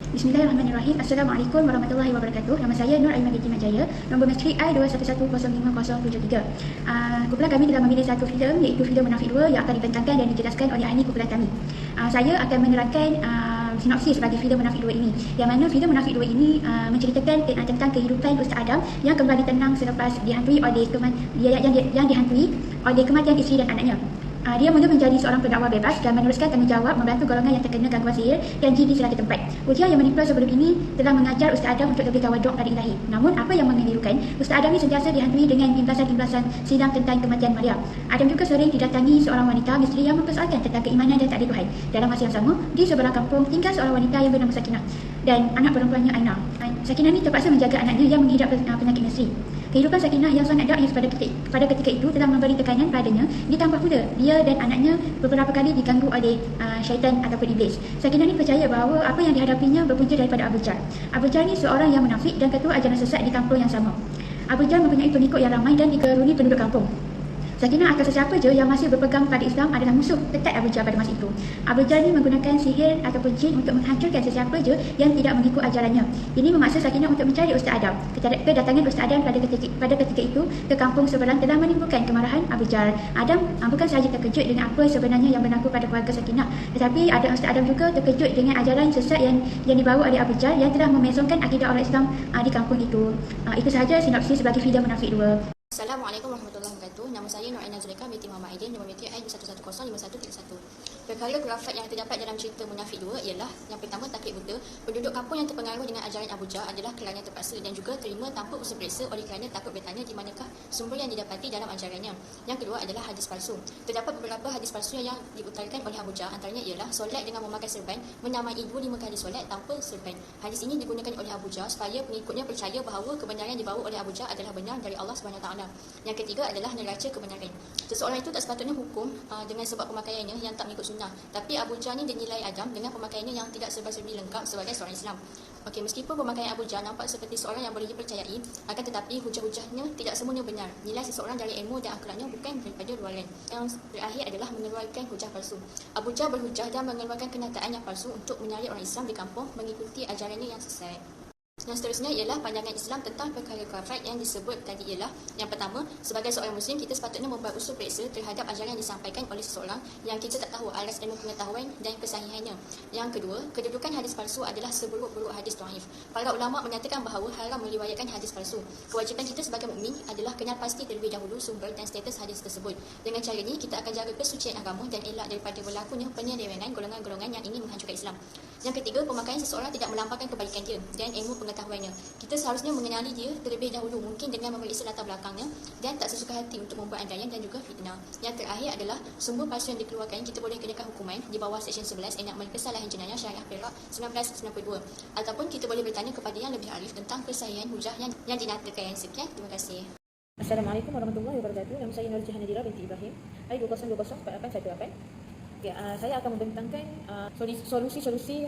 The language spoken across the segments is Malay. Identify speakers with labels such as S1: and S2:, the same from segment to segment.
S1: Bismillahirrahmanirrahim. Assalamualaikum warahmatullahi wabarakatuh. Nama saya Nur Aiman binti Majaya. Nombor matrik I21105073. Kumpulan kami telah memilih satu filem, iaitu filem Munafik 2 yang akan dibentangkan dan dijelaskan oleh ahli kumpulan kami. Saya akan menerangkan sinopsis bagi filem Munafik 2 ini. Yang mana filem Munafik 2 ini menceritakan tentang kehidupan Ustaz Adam yang kembali tenang selepas dihantui oleh kematian isteri dan anaknya. Dia mula menjadi seorang pendakwa bebas dan meneruskan tanggungjawab membantu golongan yang terkena gangguan sihir dan jin di selagi tempat. Ujian yang menimpa sebelum ini telah mengajar Ustaz Adam untuk lebih tawaduk dari ilahi. Namun apa yang mengelirukan, Ustaz Adam ini sentiasa dihantui dengan imblasan-imblasan silam tentang kematian Maryam. Adam juga sering didatangi seorang wanita misteri yang mempersoalkan tentang keimanan dan takdir Tuhan. Dalam masa yang sama, di seberang kampung tinggal seorang wanita yang bernama Sakinah dan anak perempuannya Aina. Sakinah ini terpaksa menjaga anaknya yang mengidap penyakit misteri. Kehidupan Sakinah yang sangat daif pada ketika itu telah memberi tekanan padanya, ditambah pula dia dan anaknya beberapa kali diganggu oleh syaitan ataupun iblis. Sakinah ini percaya bahawa apa yang dihadapinya berpunca daripada Abu Jahl. Abu Jahl ni seorang yang munafik dan ketua ajaran sesat di kampung yang sama. Abu Jahl mempunyai pengikut yang ramai dan dikeruni penduduk kampung. Sakinah atau sesiapa je yang masih berpegang pada Islam adalah musuh ketat Abu Jahl pada masa itu. Abu Jahl ni menggunakan sihir ataupun jin untuk menghancurkan sesiapa je yang tidak mengikut ajarannya. Ini memaksa Sakinah untuk mencari Ustaz Adam. Kedatangan Ustaz Adam pada ketika itu ke kampung seberang telah menimbulkan kemarahan Abu Jahl. Adam bukan sahaja terkejut dengan apa sebenarnya yang berlaku pada keluarga Sakinah, tetapi Ustaz Adam juga terkejut dengan ajaran sesat yang dibawa oleh Abu Jahl yang telah memesongkan akidah orang Islam di kampung itu. Itu sahaja sinopsis bagi filem Munafik 2.
S2: Assalamualaikum warahmatullahi wabarakatuh. Nama saya Nur Aina Zulika binti Muhammad Aidin, nombor matrik I21105131. Perkara khurafat yang terdapat dalam cerita Munafik 2 ialah yang pertama, taklid buta. Penduduk kampung yang terpengaruh dengan ajaran Abu Jahl adalah kerana terpaksa dan juga terima tanpa usaha periksa oleh kerana takut bertanya di manakah sumber yang didapati dalam ajarannya. Yang kedua adalah hadis palsu. Terdapat beberapa hadis palsu yang diutarakan oleh Abu Jahl, antaranya ialah solat dengan memakai serban, menamai 25 kali solat tanpa serban. Hadis ini digunakan oleh Abu Jahl supaya pengikutnya percaya bahawa kebenaran yang dibawa oleh Abu Jahl adalah benar dari Allah SWT. Yang ketiga adalah neraca kebenaran. Seseorang itu tak sepatutnya hukum dengan sebab pemakaiannya yang tak mengikut sunnah. Tapi Abu Jahl ni dinilai Adam dengan pemakaiannya yang tidak serba-serbi lengkap sebagai seorang Islam. Okey, meskipun pemakaian Abu Jahl nampak seperti seorang yang boleh dipercayai, akan tetapi hujah-hujahnya tidak semuanya benar. Nilai seseorang dari ilmu dan akhlaknya bukan daripada luaran. Yang terakhir adalah mengeluarkan hujah palsu. Abu Jahl berhujah dan mengeluarkan kenyataan yang palsu untuk menarik orang Islam di kampung mengikuti ajarannya yang sesat. Yang seterusnya ialah pandangan Islam tentang perkara khurafat yang disebut tadi ialah yang pertama, sebagai seorang Muslim kita sepatutnya membuat usul periksa terhadap ajaran yang disampaikan oleh seseorang yang kita tak tahu alas ilmu pengetahuan dan kesahihannya. Yang kedua, kedudukan hadis palsu adalah seburuk-buruk hadis dhaif. Para ulama menyatakan bahawa haram meriwayatkan hadis palsu. Kewajipan kita sebagai mukmin adalah kenal pasti terlebih dahulu sumber dan status hadis tersebut. Dengan cara ini kita akan jaga kesucian agama dan elak daripada berlakunya penyelewengan golongan-golongan yang ingin menghancurkan Islam. Yang ketiga, pemakaian seseorang tidak melambangkan kebaikan dia dan ilmu pengetahuannya. Kita seharusnya mengenali dia terlebih dahulu, mungkin dengan memeriksa latar belakangnya dan tak sesuka hati untuk membuat andaian dan juga fitnah. Yang terakhir adalah sumber palsu yang dikeluarkan kita boleh kenakan hukuman di bawah Seksyen 11 Enakmen Kesalahan Jenayah Syariah Perak 1992, ataupun kita boleh bertanya kepada yang lebih arif tentang kesahihan hujah yang dinatakan. Sekian, terima kasih.
S3: Assalamualaikum warahmatullahi wabarakatuh. Nama saya Nur Jihan Nadira binti Ibrahim, I20204818. Okay, saya akan membentangkan solusi-solusi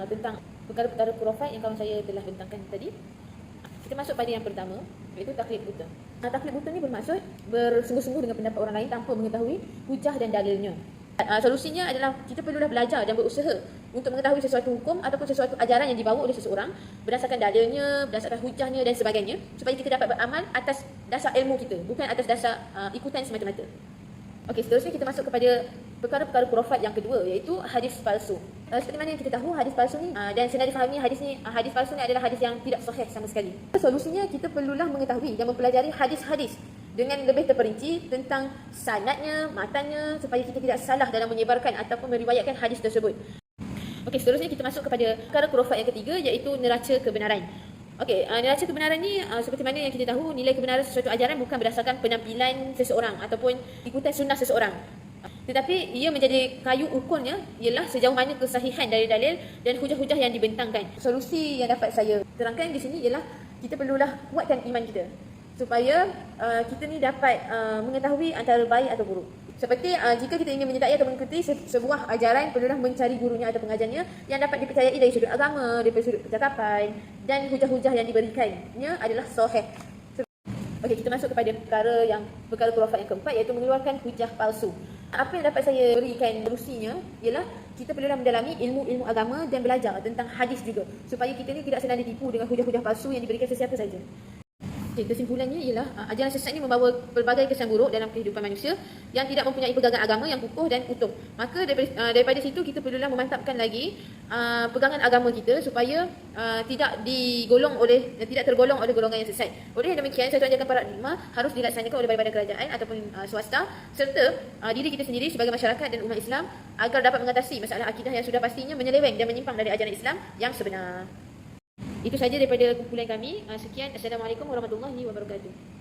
S3: tentang perkara-perkara khurafat yang kawan saya telah bentangkan tadi. Kita masuk pada yang pertama, iaitu taklid buta. Taklid buta ni bermaksud bersungguh-sungguh dengan pendapat orang lain tanpa mengetahui hujah dan dalilnya. Solusinya adalah kita perlulah belajar dan berusaha untuk mengetahui sesuatu hukum ataupun sesuatu ajaran yang dibawa oleh seseorang berdasarkan dalilnya, berdasarkan hujahnya dan sebagainya, supaya kita dapat beramal atas dasar ilmu kita, bukan atas dasar ikutan semata-mata. Okey, seterusnya kita masuk kepada perkara-perkara khurafat yang kedua, iaitu hadis palsu. Seperti mana yang kita tahu, hadis palsu ni dan senang difahami, hadis palsu ni adalah hadis yang tidak sahih sama sekali. Solusinya kita perlulah mengetahui dan mempelajari hadis-hadis dengan lebih terperinci tentang sanadnya, matanya, supaya kita tidak salah dalam menyebarkan ataupun meriwayatkan hadis tersebut. Okey, seterusnya kita masuk kepada perkara khurafat yang ketiga, iaitu neraca kebenaran. Okey, neraca kebenaran ni seperti mana yang kita tahu, nilai kebenaran sesuatu ajaran bukan berdasarkan penampilan seseorang ataupun ikutan sunnah seseorang. Tetapi ia menjadi kayu ukurnya ialah sejauh mana kesahihan dari dalil dan hujah-hujah yang dibentangkan. Solusi yang dapat saya terangkan di sini ialah kita perlulah kuatkan iman kita supaya kita ni dapat mengetahui antara baik atau buruk. Seperti jika kita ingin menyertai atau mengikuti sebuah ajaran, perlulah mencari gurunya atau pengajarnya yang dapat dipercayai dari sudut agama, dari sudut percakapan, dan hujah-hujah yang diberikannya adalah sahih. Okey, kita masuk kepada perkara khurafat yang keempat, iaitu mengeluarkan hujah palsu. Apa yang dapat saya berikan solusinya ialah kita perlulah mendalami ilmu-ilmu agama dan belajar tentang hadis juga, supaya kita ni tidak senang ditipu dengan hujah-hujah palsu yang diberikan sesiapa saja. Okey, kesimpulannya ialah ajaran sesat ini membawa pelbagai kesan buruk dalam kehidupan manusia yang tidak mempunyai pegangan agama yang kukuh dan utuh. Maka daripada situ kita perlulah memantapkan lagi pegangan agama kita supaya tidak tergolong oleh golongan yang sesat. Oleh demikian, satu ajaran paradigma harus dilaksanakan oleh badan kerajaan ataupun swasta serta diri kita sendiri sebagai masyarakat dan umat Islam agar dapat mengatasi masalah akidah yang sudah pastinya menyeleweng dan menyimpang dari ajaran Islam yang sebenar. Itu saja daripada kumpulan kami. Sekian. Assalamualaikum warahmatullahi wabarakatuh.